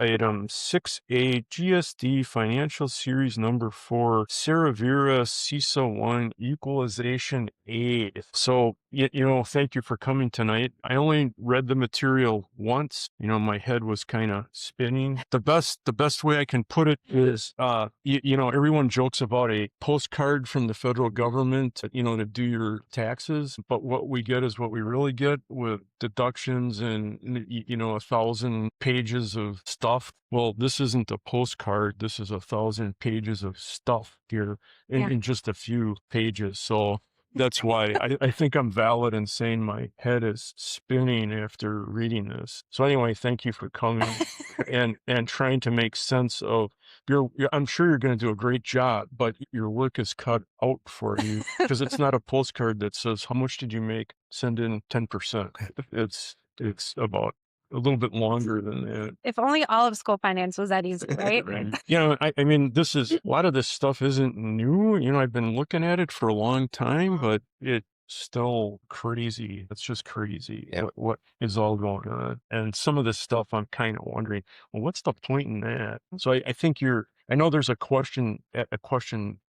Item 6A, GSD Financial Series number 4, Viera CESA 1 Equalization Aid. So, thank you for coming tonight. I only read the material once. My head was kind of spinning. The best way I can put it is, everyone jokes about a postcard from the federal government, to do your taxes. But what we get is what we really get, with deductions and, 1,000 pages of stuff. Well, this isn't a postcard. This is 1,000 pages of stuff here in just a few pages. So that's why I think I'm valid in saying my head is spinning after reading this. So anyway, thank you for coming and trying to make sense of I'm sure you're going to do a great job, but your work is cut out for you, because it's not a postcard that says, how much did you make? Send in 10%. It's about a little bit longer than that. If only all of school finance was that easy, right? I mean, a lot of this stuff isn't new. I've been looking at it for a long time, but it's still crazy. It's just crazy what is all going on. And some of this stuff, I'm kind of wondering, well, what's the point in that? So I think I know there's a question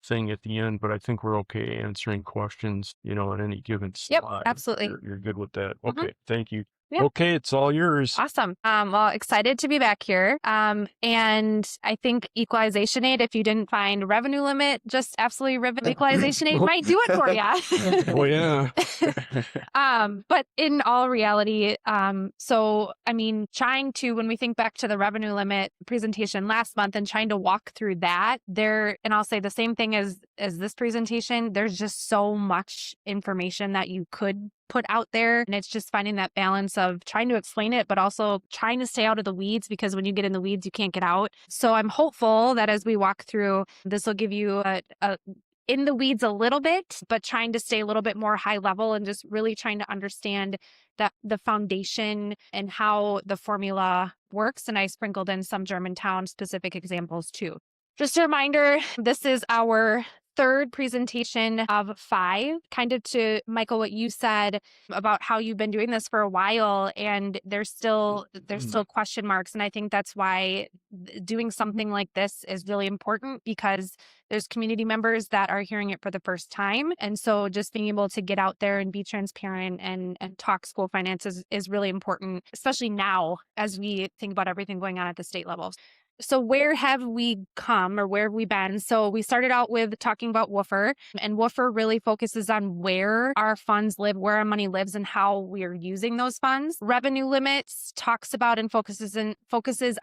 thing at the end, but I think we're okay answering questions, at any given slide. Yep, absolutely. You're good with that. Okay. Thank you. Yeah. Okay, it's all yours. Awesome. Well, excited to be back here. And I think equalization aid, if you didn't find revenue limit, just absolutely equalization aid might do it for you. Oh, yeah. But in all reality, when we think back to the revenue limit presentation last month and trying to walk through that and I'll say the same thing as this presentation, there's just so much information that you could put out there. And it's just finding that balance of trying to explain it, but also trying to stay out of the weeds, because when you get in the weeds, you can't get out. So I'm hopeful that as we walk through, this will give you a in the weeds a little bit, but trying to stay a little bit more high level and just really trying to understand that the foundation and how the formula works. And I sprinkled in some Germantown specific examples too. Just a reminder, this is our third presentation of 5, kind of to Michael, what you said about how you've been doing this for a while, and there's still question marks. And I think that's why doing something like this is really important, because there's community members that are hearing it for the first time. And so just being able to get out there and be transparent and talk school finances is really important, especially now as we think about everything going on at the state level. So where have we come, or where have we been? So we started out with talking about WOOFR, and WOOFR really focuses on where our funds live, where our money lives, and how we're using those funds. Revenue limits talks about and focuses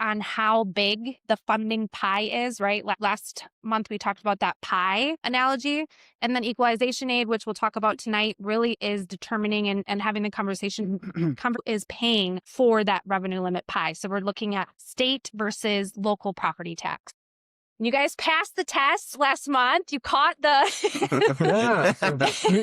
on how big the funding pie is, right? Last month we talked about that pie analogy. And then equalization aid, which we'll talk about tonight, really is determining and having the conversation is paying for that revenue limit pie. So we're looking at state versus local property tax. You guys passed the test last month. You caught the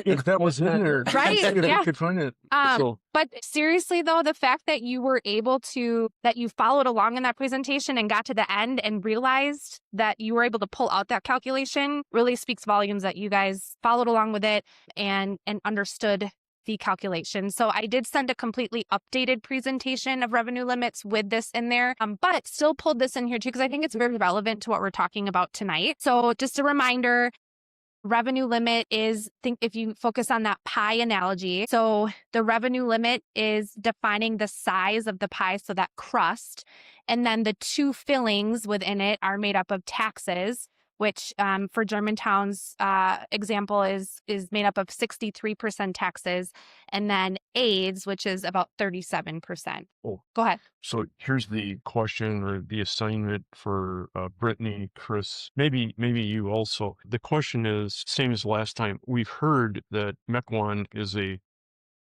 if that was in there, right? Yeah, I could find it. But seriously, though, the fact that you were that you followed along in that presentation and got to the end and realized that you were able to pull out that calculation really speaks volumes that you guys followed along with it and understood the calculation. So I did send a completely updated presentation of revenue limits with this in there, but still pulled this in here too, because I think it's very relevant to what we're talking about tonight. So just a reminder, revenue limit if you focus on that pie analogy. So the revenue limit is defining the size of the pie, so that crust, and then the 2 fillings within it are made up of taxes, which for Germantown's example is made up of 63% taxes, and then aids, which is about 37%. Oh, go ahead. So here's the question, or the assignment for Brittany, Chris, maybe you also. The question is same as last time. We've heard that MEC1 is a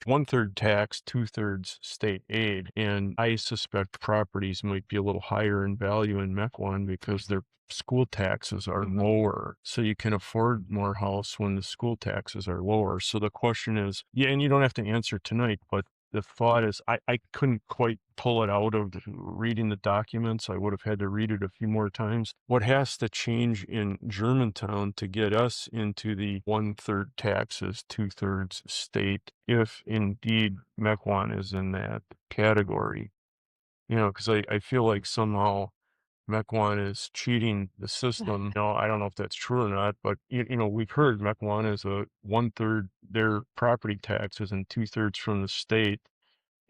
1/3 tax, 2/3 state aid. And I suspect properties might be a little higher in value in MEC1 because their school taxes are lower. So you can afford more house when the school taxes are lower. So the question is, and you don't have to answer tonight, but the thought is, I couldn't quite pull it out of reading the documents. I would have had to read it a few more times. What has to change in Germantown to get us into the 1/3 taxes, 2/3 state, if indeed MEC1 is in that category? because I feel like somehow Mequon is cheating the system. I don't know if that's true or not, but we've heard Mequon is a 1/3 their property taxes and 2/3 from the state.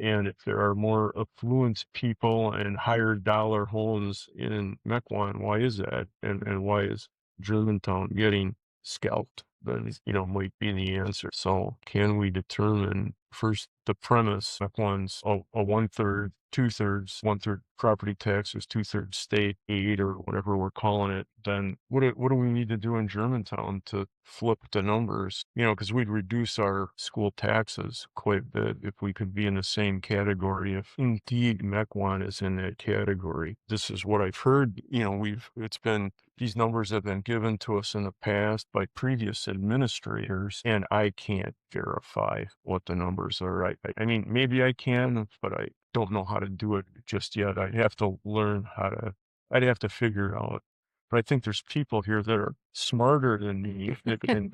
And if there are more affluent people and higher dollar homes in Mequon, why is that? And why is Germantown getting scalped? Then, might be the answer. So can we determine first the premise, Mequon's a 1/3, 2/3, 1/3 property taxes, 2/3 state aid or whatever we're calling it, then what do we need to do in Germantown to flip the numbers? Because we'd reduce our school taxes quite a bit if we could be in the same category. If indeed Mequon is in that category, this is what I've heard. These numbers have been given to us in the past by previous administrators, and I can't verify what the numbers are. I mean, maybe I can, but I don't know how to do it just yet. I'd have to learn I'd have to figure it out. But I think there's people here that are smarter than me that can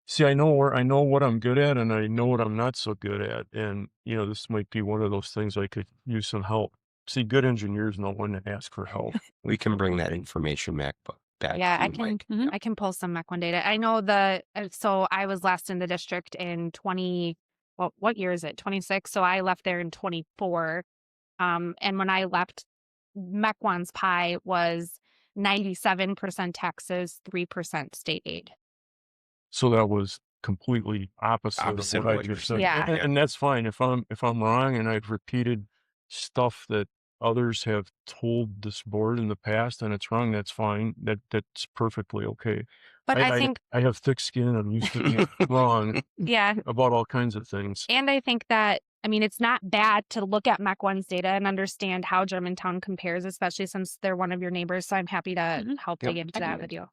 see. I know what I'm good at, and I know what I'm not so good at. And this might be one of those things I could use some help. See, good engineers know when to ask for help. We can bring that information back Yeah, to I you, can. Mike. I can pull some Mequon data. I know so I was last in the district in 20. Well, what year is it? 26. So I left there in 24. And when I left, Mequon's pie was 97% taxes, 3% state aid. So that was completely opposite of Opposite what of I what you're just said. saying. Yeah. And that's fine if I'm wrong and I've repeated stuff that others have told this board in the past and it's wrong, that's fine. That's perfectly okay. But I I think, I have thick skin. I'm used to being wrong yeah. about all kinds of things. And I think that, I mean, it's not bad to look at Mequon's data and understand how Germantown compares, especially since they're one of your neighbors. So I'm happy to help dig into that with you.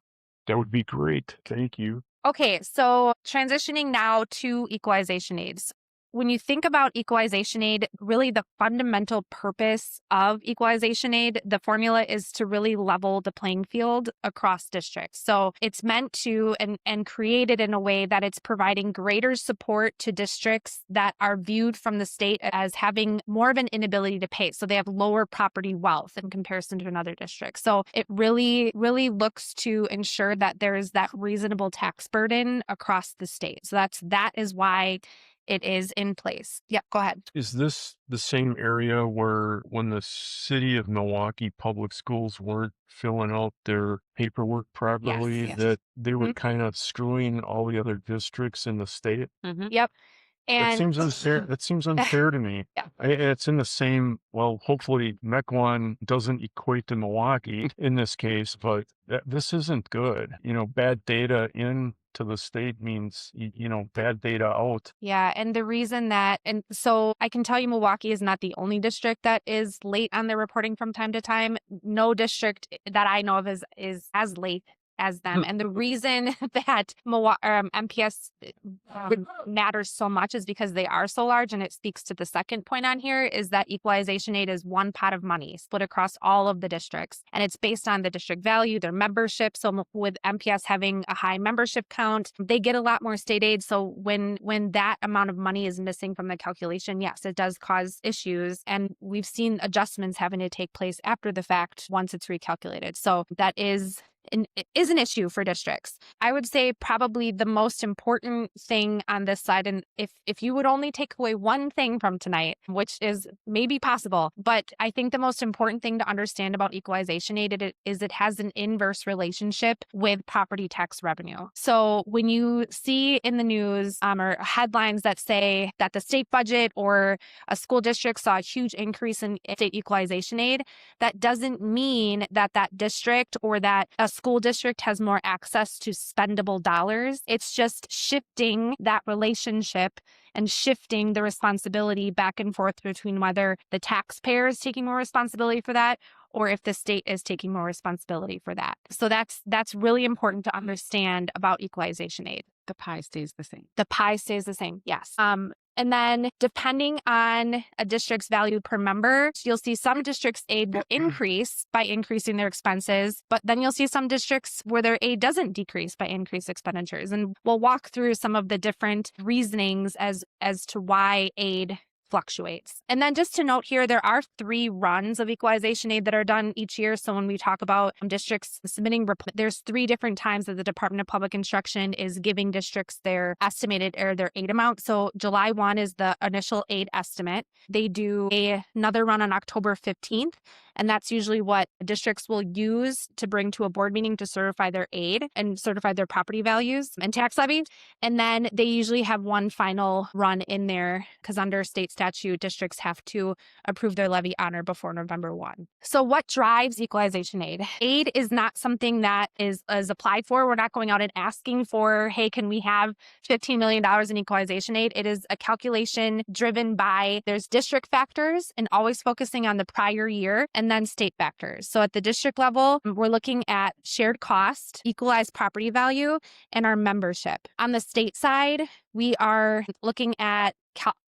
That would be great. Thank you. Okay, so transitioning now to equalization aids. When you think about equalization aid, really the fundamental purpose of equalization aid, the formula is to really level the playing field across districts. So it's meant to and created in a way that it's providing greater support to districts that are viewed from the state as having more of an inability to pay. So they have lower property wealth in comparison to another district. So it really, really looks to ensure that there is that reasonable tax burden across the state. So that is why it is in place. Yep, go ahead. Is this the same area where when the city of Milwaukee public schools weren't filling out their paperwork properly, Yes. that they were kind of screwing all the other districts in the state? Yep. That And seems unfair. That seems unfair to me. yeah. It's in the same, well, hopefully Mequon doesn't equate to Milwaukee in this case, but this isn't good. Bad data in to the state means, bad data out. Yeah, and the reason that, and so I can tell you Milwaukee is not the only district that is late on their reporting from time to time. No district that I know of is as late as them. And the reason that MPS matters so much is because they are so large, and it speaks to the second point on here is that equalization aid is one pot of money split across all of the districts, and it's based on the district value, their membership. So with MPS having a high membership count, they get a lot more state aid. So when that amount of money is missing from the calculation, yes, it does cause issues, and we've seen adjustments having to take place after the fact once it's recalculated. So that is an issue for districts. I would say probably the most important thing on this side, and if you would only take away one thing from tonight, which is maybe possible, but I think the most important thing to understand about equalization aid is it has an inverse relationship with property tax revenue. So when you see in the news or headlines that say that the state budget or a school district saw a huge increase in state equalization aid, that doesn't mean that that district or that a school district has more access to spendable dollars. It's just shifting that relationship and shifting the responsibility back and forth between whether the taxpayer is taking more responsibility for that or if the state is taking more responsibility for that. So that's really important to understand about equalization aid. The pie stays the same. The pie stays the same, yes. And then depending on a district's value per member, you'll see some districts' aid will increase by increasing their expenses, but then you'll see some districts where their aid doesn't decrease by increased expenditures. And we'll walk through some of the different reasonings as to why aid fluctuates. And then just to note here, there are 3 runs of equalization aid that are done each year. So when we talk about districts submitting, there's 3 different times that the Department of Public Instruction is giving districts their estimated or their aid amount. So July 1 is the initial aid estimate. They do another run on October 15th. And that's usually what districts will use to bring to a board meeting to certify their aid and certify their property values and tax levy. And then they usually have one final run in there because under state statute, districts have to approve their levy on or before November 1. So what drives equalization aid? Aid is not something that is applied for. We're not going out and asking for, hey, can we have $15 million in equalization aid? It is a calculation driven by, there's district factors and always focusing on the prior year and then state factors. So at the district level, we're looking at shared cost, equalized property value, and our membership. On the state side, we are looking at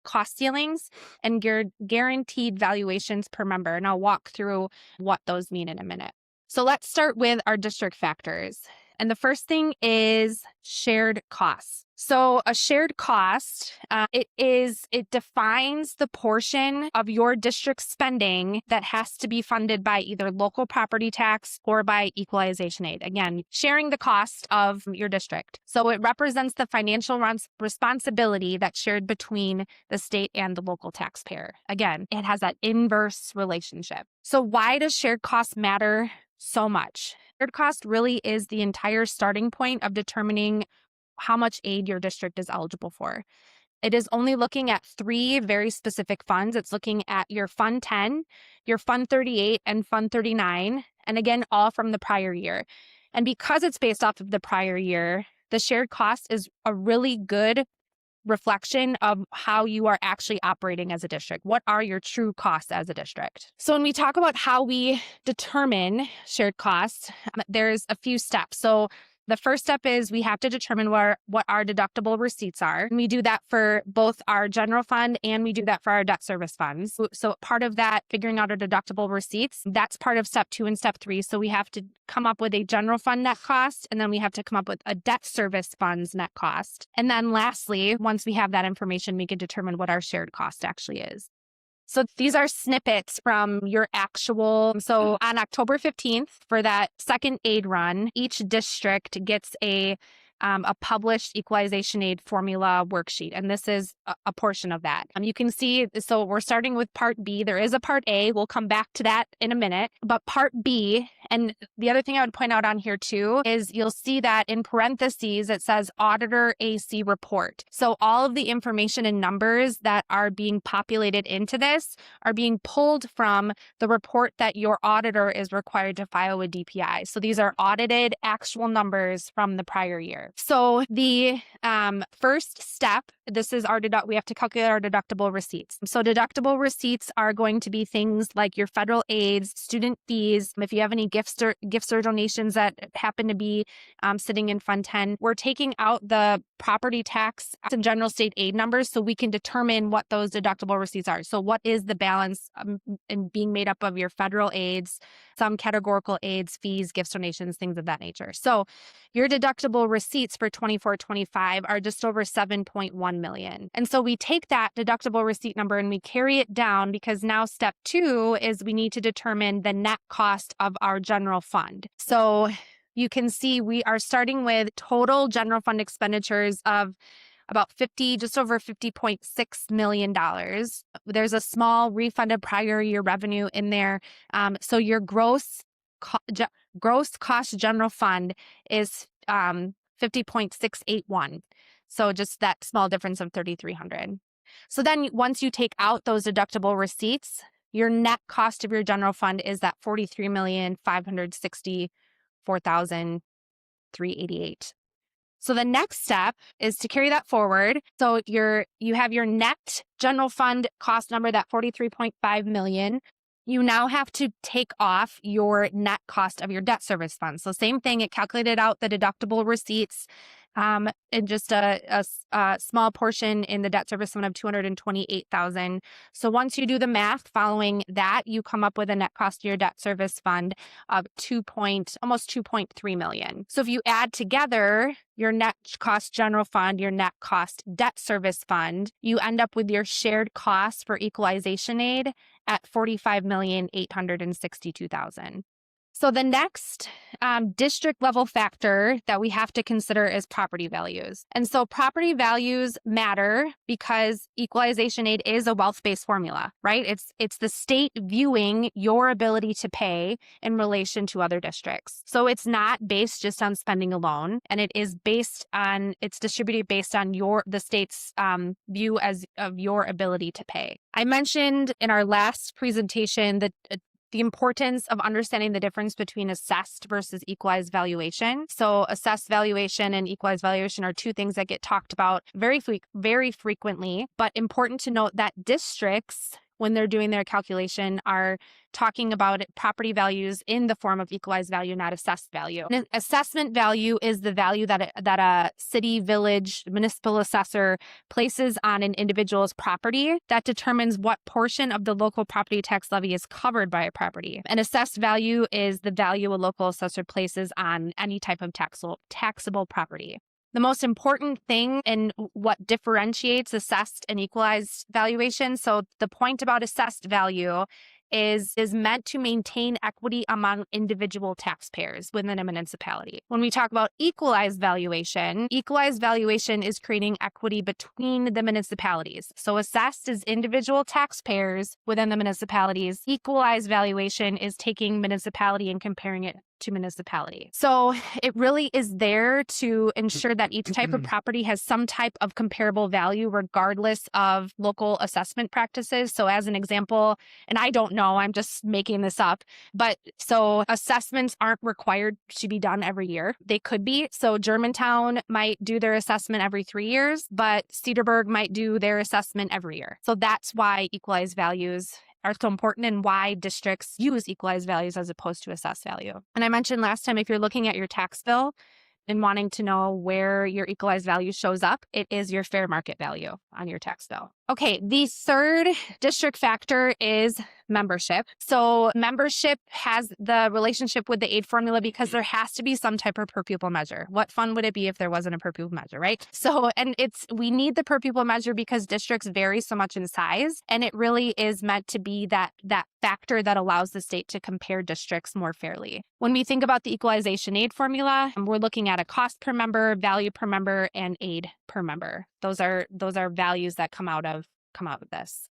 cost ceilings and guaranteed valuations per member. And I'll walk through what those mean in a minute. So let's start with our district factors. And the first thing is shared costs. So a shared cost, it defines the portion of your district spending that has to be funded by either local property tax or by equalization aid. Again, sharing the cost of your district. So it represents the financial responsibility that's shared between the state and the local taxpayer. Again, it has that inverse relationship. So why does shared cost matter so much? Shared cost really is the entire starting point of determining how much aid your district is eligible for. It is only looking at 3 very specific funds. It's looking at your Fund 10, your Fund 38, and Fund 39, and again, all from the prior year. And because it's based off of the prior year, the shared cost is a really good reflection of how you are actually operating as a district. What are your true costs as a district? So when we talk about how we determine shared costs, there's a few steps. So the first step is we have to determine what our deductible receipts are. And we do that for both our general fund and we do that for our debt service funds. So part of that, figuring out our deductible receipts, that's part of step 2 and step 3. So we have to come up with a general fund net cost, and then we have to come up with a debt service funds net cost. And then lastly, once we have that information, we can determine what our shared cost actually is. So these are snippets from your actual. So on October 15th, for that second aid run, each district gets a published equalization aid formula worksheet. And this is a portion of that. You can see, so we're starting with Part B. There is a Part A. We'll come back to that in a minute. But Part B, and the other thing I would point out on here too, is you'll see that in parentheses, it says Auditor AC Report. So all of the information and numbers that are being populated into this are being pulled from the report that your auditor is required to file with DPI. So these are audited actual numbers from the prior year. So the first step, this is we have to calculate our deductible receipts. So deductible receipts are going to be things like your federal aids, student fees. If you have any gifts or donations that happen to be sitting in Fund 10, we're taking out the property tax and general state aid numbers so we can determine what those deductible receipts are. So what is the balance in being made up of your federal aids, some categorical aids, fees, gifts, donations, things of that nature. So your deductible receipts for 24-25 are just over $7.1 million. And so we take that deductible receipt number and we carry it down because now step 2 is we need to determine the net cost of our general fund. So you can see we are starting with total general fund expenditures of about just over $50.6 million. There's a small refunded prior year revenue in there. So your gross cost general fund is 50.681. So just that small difference of 3,300. So then once you take out those deductible receipts, your net cost of your general fund is that $43,564,388. So the next step is to carry that forward. So you have your net general fund cost number, that 43.5 million. You now have to take off your net cost of your debt service fund. So same thing, it calculated out the deductible receipts and just a small portion in the debt service fund of $228,000. So once you do the math following that, you come up with a net cost to your debt service fund of almost 2.3 million. So if you add together your net cost general fund, your net cost debt service fund, you end up with your shared costs for equalization aid at $45,862,000. So the next district level factor that we have to consider is property values. And so property values matter because equalization aid is a wealth-based formula, right? It's the state viewing your ability to pay in relation to other districts. So it's not based just on spending alone, and it's distributed based on the state's view of your ability to pay. I mentioned in our last presentation that the importance of understanding the difference between assessed versus equalized valuation. So assessed valuation and equalized valuation are two things that get talked about very frequently, but important to note that districts, when they're doing their calculation, are talking about property values in the form of equalized value, not assessed value. And assessment value is the value that a city, village, municipal assessor places on an individual's property that determines what portion of the local property tax levy is covered by a property. And assessed value is the value a local assessor places on any type of taxable property. The most important thing and what differentiates assessed and equalized valuation. So the point about assessed value is meant to maintain equity among individual taxpayers within a municipality. When we talk about equalized valuation is creating equity between the municipalities. So assessed is individual taxpayers within the municipalities. Equalized valuation is taking municipality and comparing it to municipality. So it really is there to ensure that each type of property has some type of comparable value regardless of local assessment practices. So as an example, and I don't know, I'm just making this up, but so assessments aren't required to be done every year. They could be. So Germantown might do their assessment every 3 years, but Cedarburg might do their assessment every year. So that's why equalized values are so important and why districts use equalized values as opposed to assessed value. And I mentioned last time, if you're looking at your tax bill and wanting to know where your equalized value shows up, it is your fair market value on your tax bill. Okay, the third district factor is membership. So membership has the relationship with the aid formula because there has to be some type of per pupil measure. What fun would it be if there wasn't a per pupil measure, right? So, and we need the per pupil measure because districts vary so much in size, and it really is meant to be that factor that allows the state to compare districts more fairly. When we think about the equalization aid formula, we're looking at a cost per member, value per member, and aid per member. Those are values that come out of this.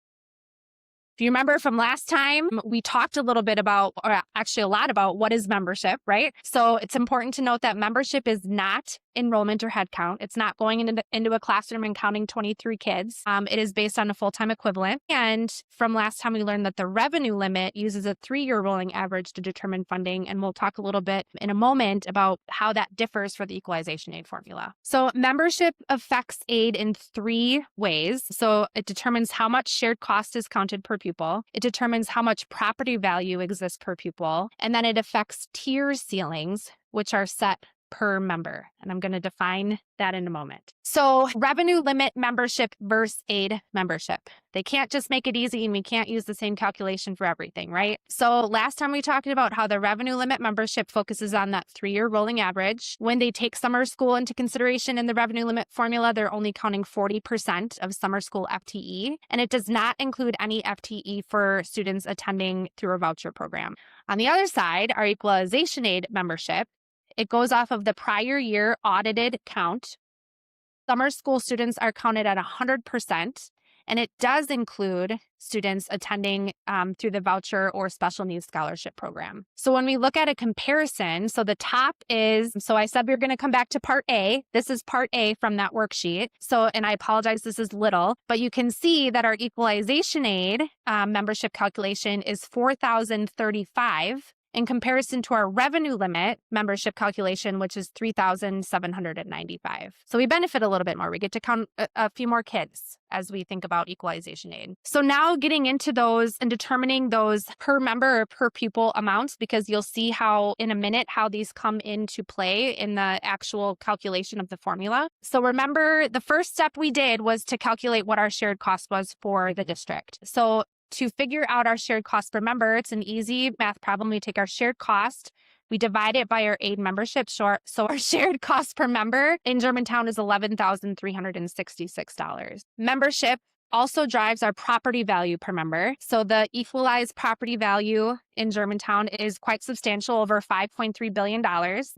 If you remember from last time, we talked a little bit about, or actually a lot about, what is membership, right? So it's important to note that membership is not enrollment or head count. It's not going into a classroom and counting 23 kids. It is based on a full-time equivalent. And from last time, we learned that the revenue limit uses a 3-year rolling average to determine funding. And we'll talk a little bit in a moment about how that differs for the equalization aid formula. So membership affects aid in 3 ways. So it determines how much shared cost is counted per pupil. It determines how much property value exists per pupil. And then it affects tier ceilings, which are set per member. And I'm going to define that in a moment. So revenue limit membership versus aid membership. They can't just make it easy, and we can't use the same calculation for everything, right? So last time we talked about how the revenue limit membership focuses on that 3-year rolling average. When they take summer school into consideration in the revenue limit formula, they're only counting 40% of summer school FTE, and it does not include any FTE for students attending through a voucher program. On the other side, our equalization aid membership, it goes off of the prior year audited count. Summer school students are counted at 100%, and it does include students attending through the voucher or special needs scholarship program. So when we look at a comparison, so the top is, so I said we we're going to come back to part A. This is part A from that worksheet. So, and I apologize, this is little, but you can see that our equalization aid membership calculation is $4,035. in comparison to our revenue limit membership calculation, which is $3,795. So we benefit a little bit more. We get to count a few more kids as we think about equalization aid. So now getting into those and determining those per member or per pupil amounts, because you'll see how in a minute how these come into play in the actual calculation of the formula. So remember, the first step we did was to calculate what our shared cost was for the district. So to figure out our shared cost per member, it's an easy math problem. We take our shared cost, we divide it by our aid membership. So our shared cost per member in Germantown is $11,366. Membership also drives our property value per member. So the equalized property value in Germantown is quite substantial, over $5.3 billion.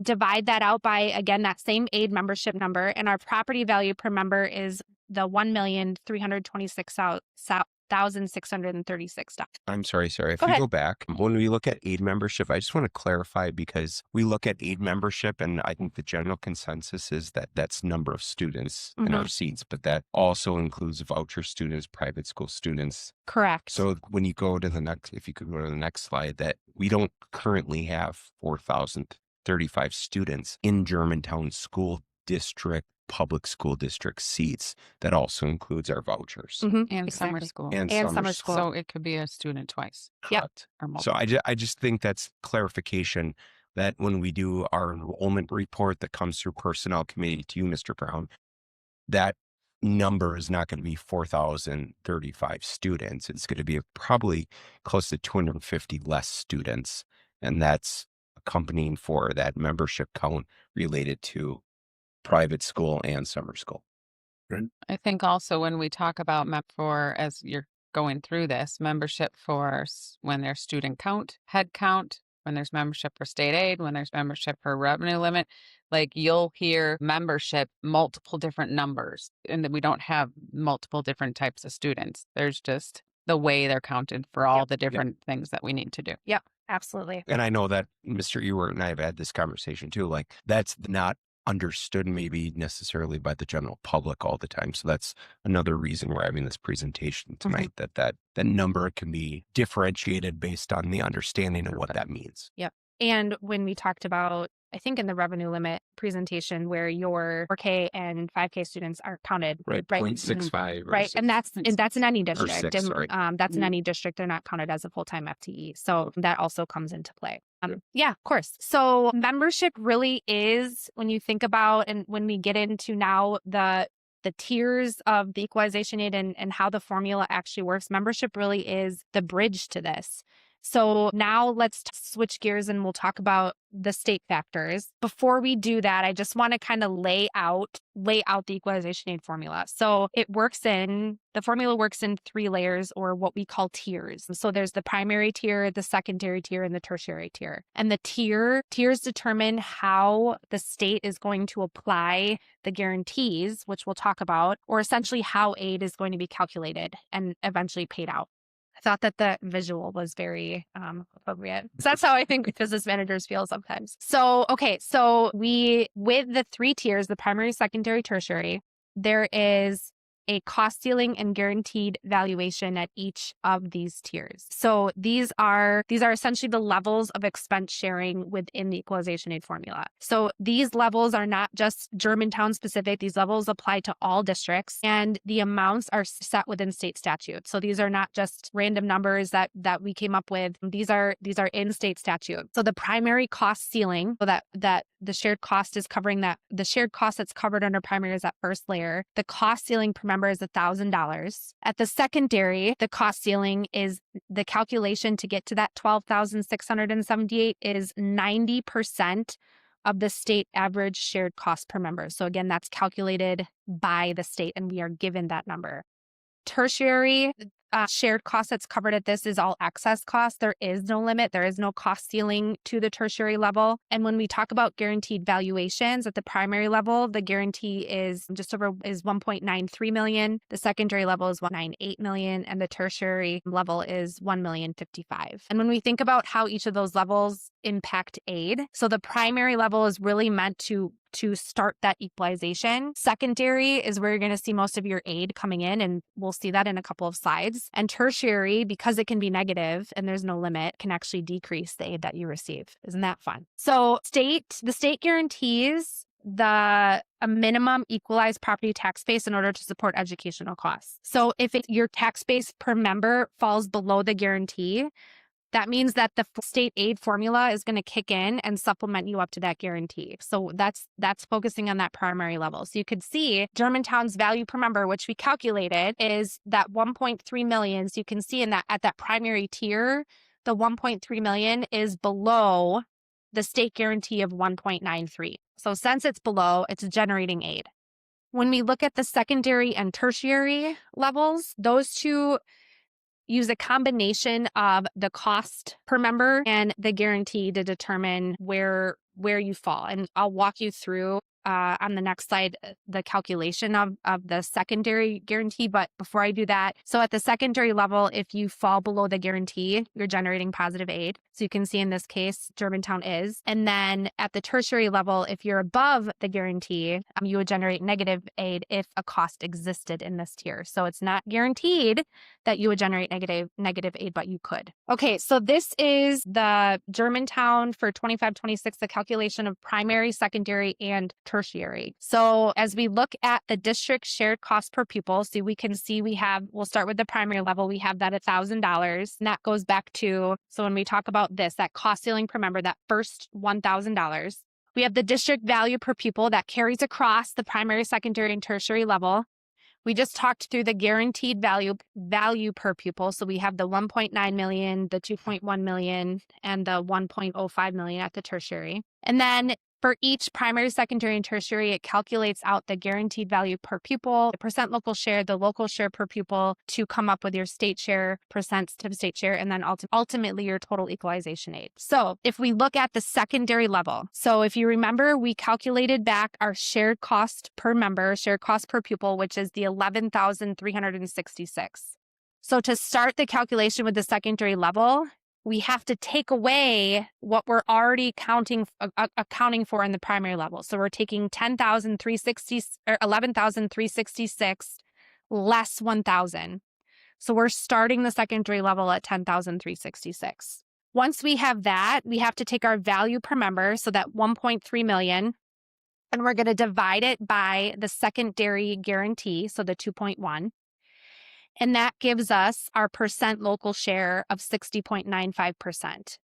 Divide that out by, again, that same aid membership number, and our property value per member is the $1,326,636. I'm sorry. If Go we ahead. go back, when we look at aid membership, I just want to clarify because we look at aid membership and I think the general consensus is that that's number of students in our seats, but that also includes voucher students, private school students. Correct. So when you go to the next, if you could go to the next slide, that we don't currently have 4,035 students in Germantown School District, public school district seats. That also includes our vouchers. And summer school. And summer school. So it could be a student twice. Yep. Or So multiple. I just think that's clarification that when we do our enrollment report that comes through personnel committee to you, Mr. Brown, that number is not going to be 4,035 students. It's going to be probably close to 250 less students. And that's accompanying for that membership count related to private school and summer school. I think also when we talk about as you're going through this, membership for when there's student count, head count, when there's membership for state aid, when there's membership for revenue limit, like you'll hear membership, multiple different numbers, and that we don't have multiple different types of students. There's just the way they're counted for all the different things that we need to do. Yep, absolutely. And I know that Mr. Ewert and I have had this conversation too. Like that's not understood maybe necessarily by the general public all the time. So that's another reason we're having this presentation tonight, that number can be differentiated based on the understanding of what that means. Yep. And when we talked about, I think in the revenue limit presentation where your 4K and 5K students are counted. Right. 0.65. Right. And that's in any district. six, sorry. That's in any district. They're not counted as a full-time FTE. So that also comes into play. Yeah, of course. So membership really is, when you think about, and when we get into now the tiers of the equalization aid and how the formula actually works, membership really is the bridge to this. So now let's switch gears and we'll talk about the state factors. Before we do that, I just want to kind of lay out the equalization aid formula. So the formula works in 3 layers, or what we call tiers. So there's the primary tier, the secondary tier, and the tertiary tier. And the tiers determine how the state is going to apply the guarantees, which we'll talk about, or essentially how aid is going to be calculated and eventually paid out. Thought that the visual was very appropriate. So that's how I think business managers feel sometimes. So, okay. So with the 3 tiers, the primary, secondary, tertiary, there is a cost ceiling and guaranteed valuation at each of these tiers. So these are essentially the levels of expense sharing within the equalization aid formula. So these levels are not just Germantown specific. These levels apply to all districts, and the amounts are set within state statute. So these are not just random numbers that we came up with. These are in state statute. So the primary cost ceiling, so that the shared cost is covering that, the shared cost that's covered under primary is that first layer. The cost ceiling per member is $1,000. At the secondary, the cost ceiling is the calculation to get to that $12,678 is 90% of the state average shared cost per member. So again, that's calculated by the state, and we are given that number. Tertiary shared cost that's covered at this is all excess cost. There is no limit. There is no cost ceiling to the tertiary level. And when we talk about guaranteed valuations at the primary level, the guarantee is $1.93 million. The secondary level is $1.98 million, and the tertiary level is $1,055,000. And when we think about how each of those levels impact aid. So the primary level is really meant to start that equalization. Secondary is where you're going to see most of your aid coming in, and we'll see that in a couple of slides. And tertiary, because it can be negative and there's no limit, can actually decrease the aid that you receive. Isn't that fun? So the state guarantees a minimum equalized property tax base in order to support educational costs. So if your tax base per member falls below the guarantee, that means that the state aid formula is going to kick in and supplement you up to that guarantee. So that's focusing on that primary level. So you could see Germantown's value per member, which we calculated, is that 1.3 million. So you can see at that primary tier, the 1.3 million is below the state guarantee of 1.93. So since it's below, it's generating aid. When we look at the secondary and tertiary levels, those two use a combination of the cost per member and the guarantee to determine where you fall. And I'll walk you through on the next slide the calculation of the secondary guarantee. But before I do that, so at the secondary level, if you fall below the guarantee, you're generating positive aid. So you can see in this case, Germantown is. And then at the tertiary level, if you're above the guarantee, you would generate negative aid if a cost existed in this tier. So it's not guaranteed that you would generate negative aid, but you could. Okay, so this is the Germantown for 25-26, the calculation of primary, secondary, and tertiary. So as we look at the district shared cost per pupil, so we can see we'll start with the primary level, we have that $1,000. And that goes back to, so when we talk about this, that cost ceiling per member, that first $1,000, we have the district value per pupil that carries across the primary, secondary, and tertiary level. We just talked through the guaranteed value per pupil. So we have the 1.9 million, the 2.1 million, and the 1.05 million at the tertiary. And then for each primary, secondary, and tertiary, it calculates out the guaranteed value per pupil, the percent local share, the local share per pupil to come up with your state share, percents to state share, and then ultimately your total equalization aid. So if we look at the secondary level, so if you remember, we calculated back our shared cost per member, shared cost per pupil, which is the 11,366. So to start the calculation with the secondary level, we have to take away what we're already accounting for in the primary level. So we're taking 10,360 or 11,366 less 1,000. So we're starting the secondary level at 10,366. Once we have that, we have to take our value per member, so that 1.3 million, and we're going to divide it by the secondary guarantee, so the 2.1. And that gives us our percent local share of 60.95%.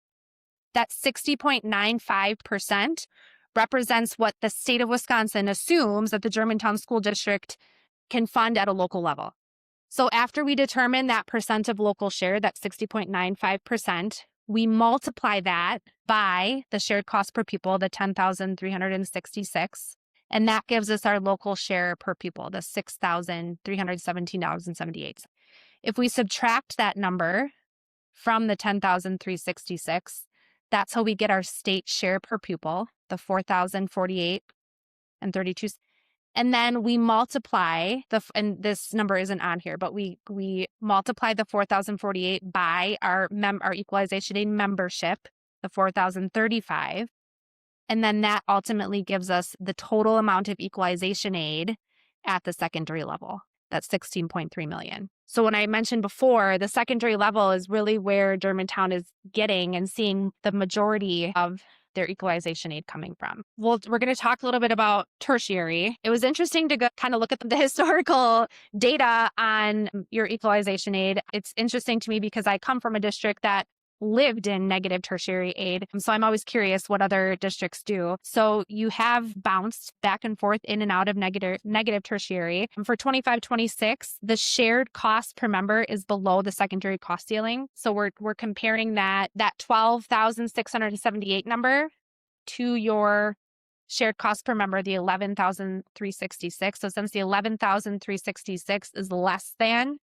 That 60.95% represents what the state of Wisconsin assumes that the Germantown School District can fund at a local level. So after we determine that percent of local share, that 60.95%, we multiply that by the shared cost per pupil, the 10,366. And that gives us our local share per pupil, the $6,317.78. If we subtract that number from the 10,366, that's how we get our state share per pupil, the 4,048 and 32. And then we multiply and this number isn't on here, but we multiply the 4,048 by our equalization aid membership, the 4,035. And then that ultimately gives us the total amount of equalization aid at the secondary level. That's 16.3 million. So when I mentioned before, the secondary level is really where Germantown is getting and seeing the majority of their equalization aid coming from. Well, we're going to talk a little bit about tertiary. It was interesting to kind of look at the historical data on your equalization aid. It's interesting to me because I come from a district that lived in negative tertiary aid. So I'm always curious what other districts do. So you have bounced back and forth in and out of negative tertiary. And for 25-26, the shared cost per member is below the secondary cost ceiling. So we're comparing that 12,678 number to your shared cost per member, the 11,366. So since the 11,366 is less than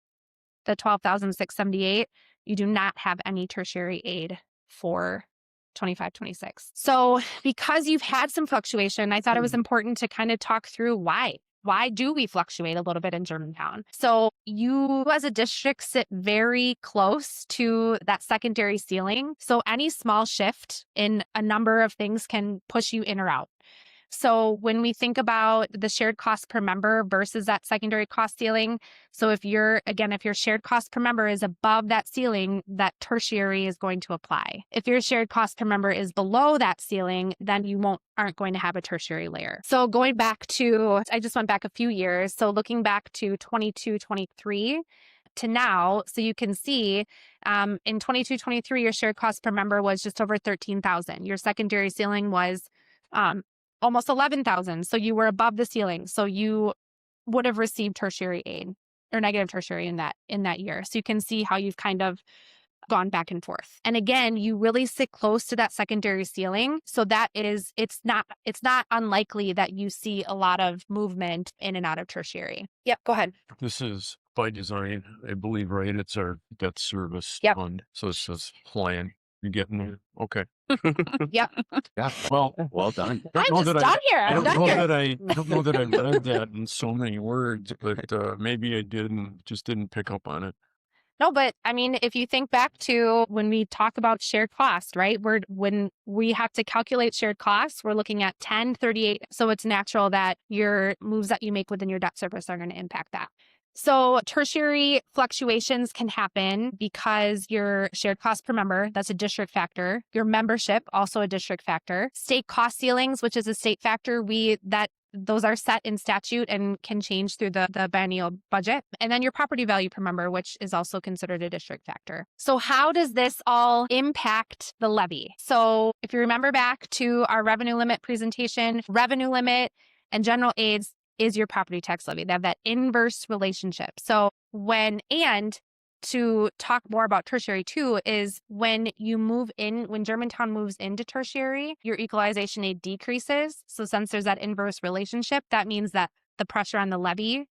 the 12,678, you do not have any tertiary aid for 25-26. So because you've had some fluctuation, I thought it was important to kind of talk through why. why do we fluctuate a little bit in Germantown? So you as a district sit very close to that secondary ceiling. So any small shift in a number of things can push you in or out. So when we think about the shared cost per member versus that secondary cost ceiling, so if your shared cost per member is above that ceiling, that tertiary is going to apply. If your shared cost per member is below that ceiling, then you aren't going to have a tertiary layer. So going back to, I just went back a few years. So looking back to 22, 23 to now, so you can see in 22, 23, your shared cost per member was just over 13,000. Your secondary ceiling was almost 11,000. So you were above the ceiling. So you would have received tertiary aid or negative tertiary in that year. So you can see how you've kind of gone back and forth. And again, you really sit close to that secondary ceiling. So it's not unlikely that you see a lot of movement in and out of tertiary. Yep, go ahead. This is by design, I believe, right? It's our debt service Yep. fund. So it says plan. You getting there? Okay. Yep. Yeah. Well, Well done. I'm just done here. I I'm don't done know here. that I don't know that I read that in so many words, but maybe I did and just didn't pick up on it. No, but I mean, if you think back to when we talk about shared cost, right? When we have to calculate shared costs, we're looking at 10, 38. So it's natural that your moves that you make within your debt service are going to impact that. So tertiary fluctuations can happen because your shared cost per member, that's a district factor. Your membership, also a district factor. State cost ceilings, which is a state factor, those are set in statute and can change through the biennial budget. And then your property value per member, which is also considered a district factor. So how does this all impact the levy? So if you remember back to our revenue limit presentation, revenue limit and general aids is your property tax levy. They have that inverse relationship. So when to talk more about tertiary too, is when Germantown moves into tertiary, your equalization aid decreases. So since there's that inverse relationship, that means that the pressure on the levy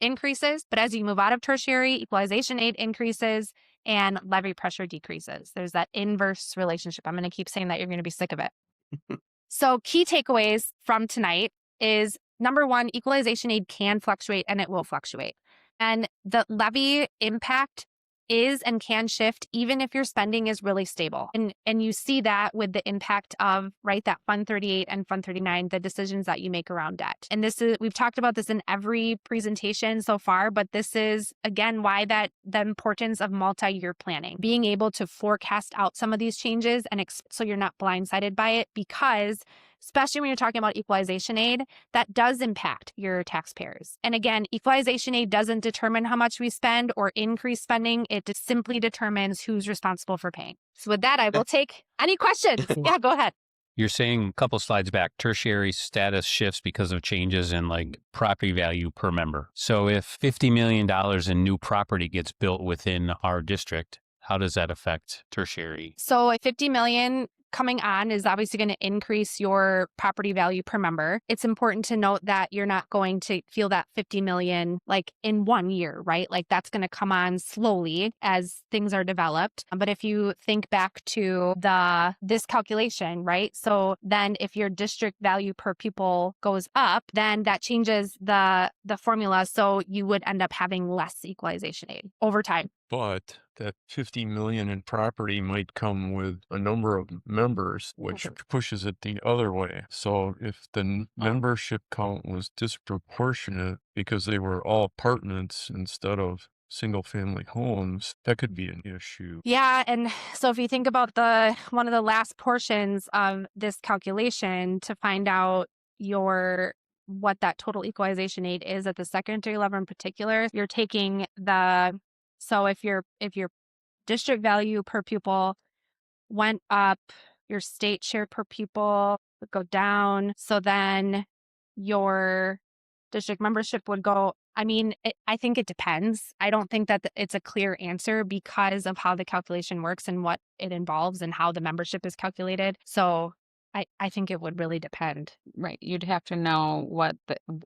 increases. But as you move out of tertiary, equalization aid increases and levy pressure decreases. There's that inverse relationship. I'm going to keep saying that. You're going to be sick of it. So key takeaways from tonight is number one, equalization aid can fluctuate and it will fluctuate. And the levy impact is and can shift even if your spending is really stable. And you see that with the impact of, right, that Fund 38 and Fund 39, the decisions that you make around debt. And we've talked about this in every presentation so far, but this is, again, why the importance of multi-year planning, being able to forecast out some of these changes and so you're not blindsided by it, because especially when you're talking about equalization aid, that does impact your taxpayers. And again, equalization aid doesn't determine how much we spend or increase spending. It just simply determines who's responsible for paying. So with that, I will take any questions. Yeah, go ahead. You're saying a couple slides back, tertiary status shifts because of changes in like property value per member. So if $50 million in new property gets built within our district, how does that affect tertiary? So $50 million coming on is obviously going to increase your property value per member. It's important to note that you're not going to feel that 50 million like in 1 year, right? Like that's going to come on slowly as things are developed. But if you think back to this calculation, right? So then if your district value per pupil goes up, then that changes the formula. So you would end up having less equalization aid over time. But that 50 million in property might come with a number of members, which pushes it the other way. So if the membership count was disproportionate because they were all apartments instead of single family homes, that could be an issue. Yeah. And so if you think about one of the last portions of this calculation to find out what that total equalization aid is at the secondary level in particular, you're taking so if your district value per pupil went up, your state share per pupil would go down. So then your district membership would go. I mean, I think it depends. I don't think that it's a clear answer because of how the calculation works and what it involves and how the membership is calculated. So I think it would really depend. Right. You'd have to know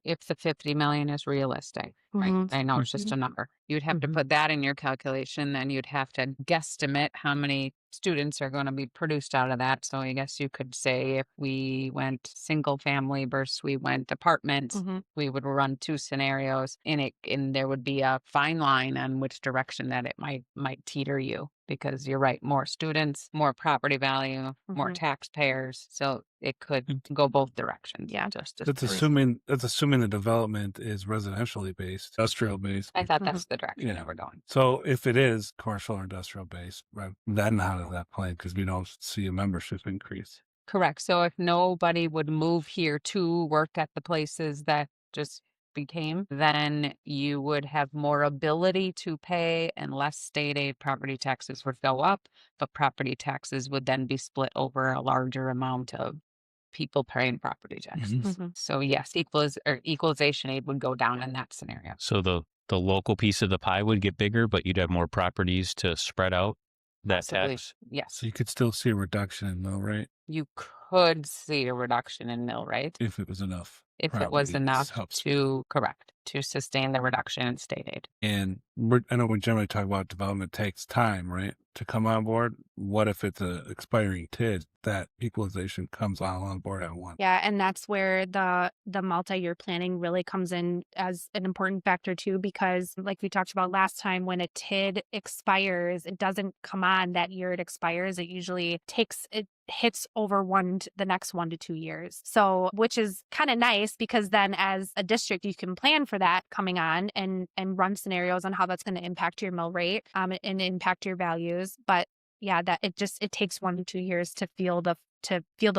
if the 50 million is realistic. Right. Mhm. I know it's just a number. You'd have to put that in your calculation. Then you'd have to guesstimate how many students are going to be produced out of that. So I guess you could say if we went single family versus we went apartments, we would run two scenarios, and there would be a fine line on which direction that it might teeter you. Because you're right, more students, more property value, more taxpayers. So it could go both directions. Yeah. That's assuming the development is residentially based, industrial based. I thought that's the direction that we're going. So if it is commercial or industrial based, right, then how does that play? Because we don't see a membership increase. Correct. So if nobody would move here to work at the places that just became, then you would have more ability to pay and less state aid. Property taxes would go up, but property taxes would then be split over a larger amount of people paying property taxes. So yes, equalization aid would go down in that scenario. So the local piece of the pie would get bigger, but you'd have more properties to spread out that Possibly, tax. yes. So you could still see a reduction in mill rate You could see a reduction in mill rate if it was enough. if it was properties enough helps. to sustain the reduction in state aid. And I know we generally talk about development takes time, right, to come on board. What if it's a expiring TID that equalization comes all on board at once? Yeah, and that's where the multi-year planning really comes in as an important factor too, because like we talked about last time, when a TID expires, it doesn't come on that year it expires. It usually hits over the next 1 to 2 years. So, which is kind of nice because then as a district, you can plan for that coming on and run scenarios on how that's going to impact your mill rate and impact your values. But yeah, that it takes 1 to 2 years to feel the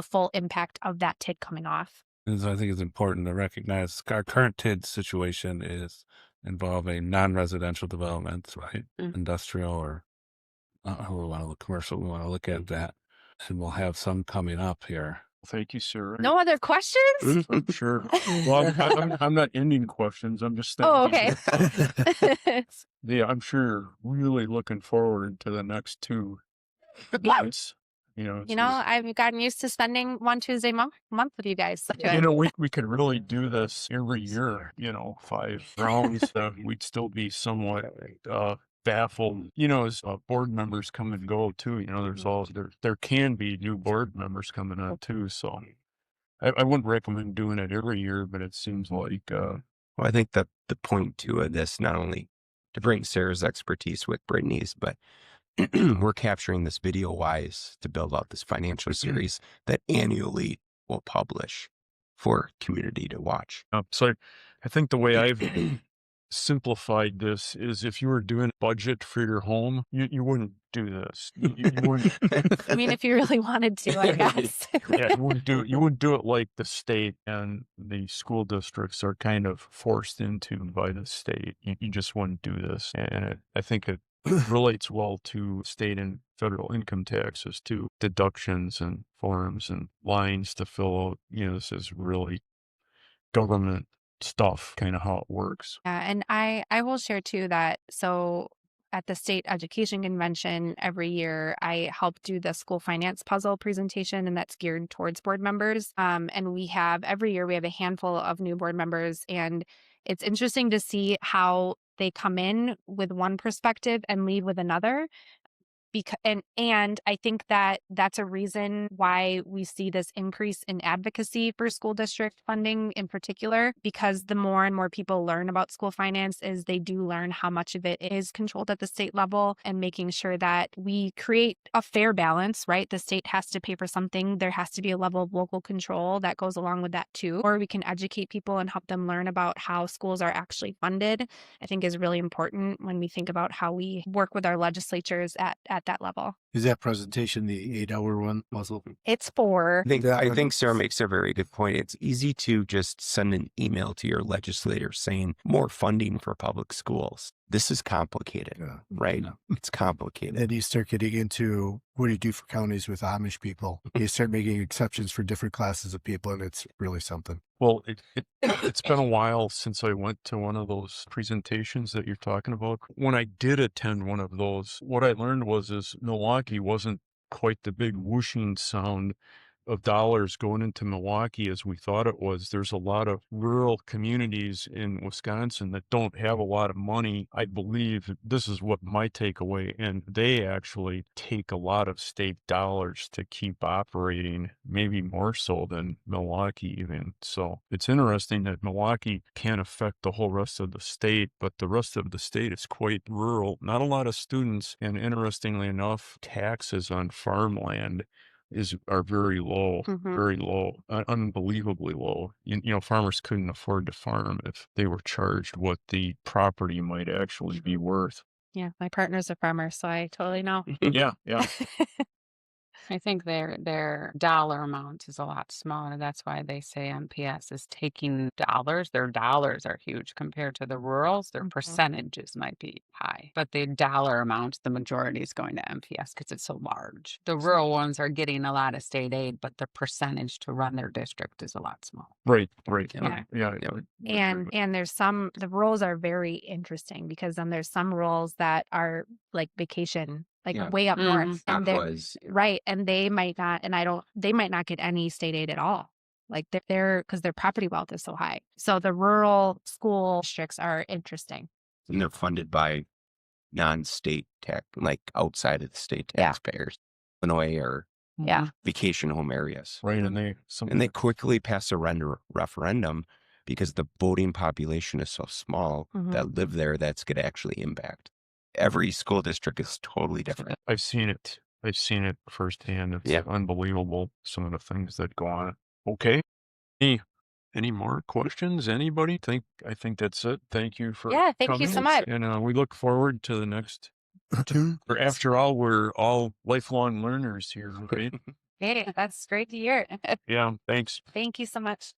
full impact of that TID coming off. And so I think it's important to recognize our current TID situation is involving non-residential developments, right? Industrial or how we want to look commercial. We want to look at that. And we'll have some coming up here. Thank you, Sarah. No other questions? Sure. Well, I'm not ending questions. I'm just thinking. Oh, okay. Yeah, I'm sure you're really looking forward to the next two months. I've gotten used to spending one Tuesday month with you guys. We could really do this every year, 5 rounds. We'd still be somewhat baffled, as board members come and go too. There can be new board members coming on too. So I wouldn't recommend doing it every year, but it seems like, well, I think that the point too of this, not only to bring Sarah's expertise with Brittany's, but we're capturing this video wise to build out this financial series that annually will publish for community to watch. So I think the way I've simplified this is if you were doing a budget for your home, you wouldn't do this. You wouldn't. I mean, if you really wanted to, I guess. Yeah, you wouldn't do it like the state and the school districts are kind of forced into by the state. You just wouldn't do this. And I think it relates well to state and federal income taxes too, deductions and forms and lines to fill out. This is really government stuff, kind of how it works. Yeah, and I will share too that so at the state education convention every year, I help do the school finance puzzle presentation, and that's geared towards board members. And every year we have a handful of new board members, and it's interesting to see how they come in with one perspective and leave with another. And I think that that's a reason why we see this increase in advocacy for school district funding in particular, because the more and more people learn about school finance is they do learn how much of it is controlled at the state level, and making sure that we create a fair balance, right? The state has to pay for something. There has to be a level of local control that goes along with that too. Or we can educate people and help them learn about how schools are actually funded, I think is really important when we think about how we work with our legislatures at that level. Is that presentation the 8-hour one, Muzzle? It's 4. I think Sarah makes a very good point. It's easy to just send an email to your legislator saying more funding for public schools. This is complicated, right? Yeah. It's complicated. And you start getting into what do you do for counties with Amish people? You start making exceptions for different classes of people, and it's really something. Well, it's been a while since I went to one of those presentations that you're talking about. When I did attend one of those, what I learned is Milwaukee wasn't quite the big whooshing sound of dollars going into Milwaukee as we thought it was. There's a lot of rural communities in Wisconsin that don't have a lot of money. I believe this is what my takeaway, and they actually take a lot of state dollars to keep operating, maybe more so than Milwaukee even. So it's interesting that Milwaukee can't affect the whole rest of the state, but the rest of the state is quite rural. Not a lot of students, and interestingly enough, taxes on farmland are very low, Mhm. very low, unbelievably low. Farmers couldn't afford to farm if they were charged what the property might actually be worth. Yeah, my partner's a farmer, so I totally know. Yeah, yeah. I think their dollar amount is a lot smaller. That's why they say MPS is taking dollars. Their dollars are huge compared to the rurals. Their Mhm. percentages might be high, but the dollar amount, the majority is going to MPS because it's so large. The rural ones are getting a lot of state aid, but the percentage to run their district is a lot smaller. Right, right. Yeah. Yeah. And there's the rules are very interesting because then there's some rules that are like vacation, like Yeah. way up north, and they're Aquas. right, and they might not, they might not get any state aid at all. Like because their property wealth is so high. So the rural school districts are interesting. And they're funded by non-state tax, like outside of the state Yeah. taxpayers, Illinois or Yeah. vacation home areas. Right, and they quickly pass a referendum because the voting population is so small that live there that's going to actually impact. Every school district is totally different. I've seen it. I've seen it firsthand. It's unbelievable, some of the things that go on. Okay. Any more questions? Anybody? I think that's it. Thank you for Yeah, thank you so coming. much. And we look forward to the next two. For after all, we're all lifelong learners here, right? Hey, that's great to hear. Yeah, thanks. Thank you so much.